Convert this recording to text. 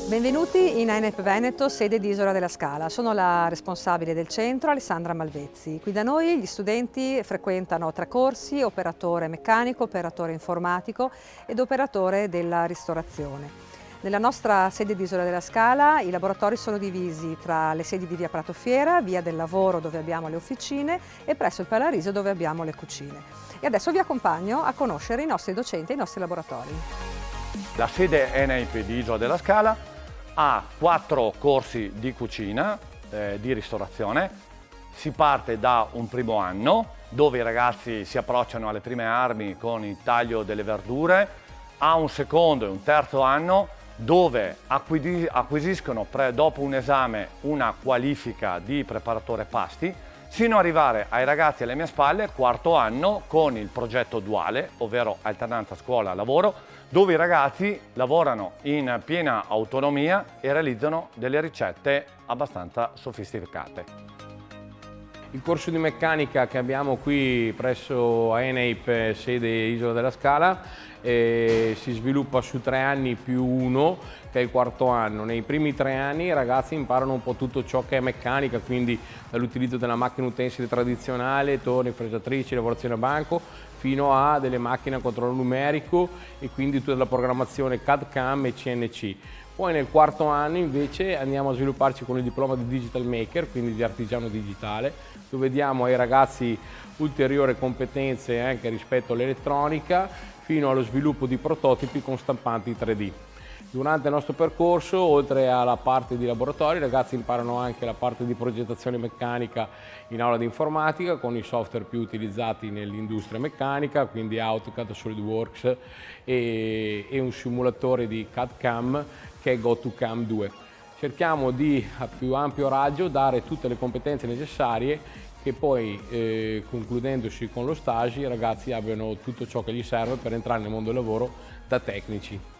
Benvenuti in ANEP Veneto, sede di Isola della Scala. Sono la responsabile del centro, Alessandra Malvezzi. Qui da noi gli studenti frequentano 3 corsi: operatore meccanico, operatore informatico ed operatore della ristorazione. Nella nostra sede di Isola della Scala i laboratori sono divisi tra le sedi di via Prato Fiera, via del Lavoro dove abbiamo le officine e presso il Palariso dove abbiamo le cucine. E adesso vi accompagno a conoscere i nostri docenti e i nostri laboratori. La sede ENAIP di Isola della Scala ha 4 corsi di cucina, di ristorazione. Si parte da un primo anno dove i ragazzi si approcciano alle prime armi con il taglio delle verdure, ha un secondo e un terzo anno dove acquisiscono dopo un esame una qualifica di preparatore pasti, sino ad arrivare ai ragazzi alle mie spalle, quarto anno, con il progetto duale, ovvero alternanza scuola-lavoro, dove i ragazzi lavorano in piena autonomia e realizzano delle ricette abbastanza sofisticate. Il corso di meccanica che abbiamo qui presso ENAIP, sede Isola della Scala, si sviluppa su 3 anni più 1, che è il quarto anno. Nei primi 3 anni i ragazzi imparano un po' tutto ciò che è meccanica, quindi dall'utilizzo della macchina utensile tradizionale, torni, fresatrici, lavorazione a banco, fino a delle macchine a controllo numerico e quindi tutta la programmazione CAD/CAM e CNC. Poi nel quarto anno invece andiamo a svilupparci con il diploma di Digital Maker, quindi di artigiano digitale, dove diamo ai ragazzi ulteriori competenze anche rispetto all'elettronica, fino allo sviluppo di prototipi con stampanti 3D. Durante il nostro percorso, oltre alla parte di laboratorio, i ragazzi imparano anche la parte di progettazione meccanica in aula di informatica con i software più utilizzati nell'industria meccanica, quindi AutoCAD, SolidWorks e un simulatore di CAD/CAM che è GoToCAM 2. Cerchiamo di, a più ampio raggio, dare tutte le competenze necessarie che poi, concludendosi con lo stage, i ragazzi abbiano tutto ciò che gli serve per entrare nel mondo del lavoro da tecnici.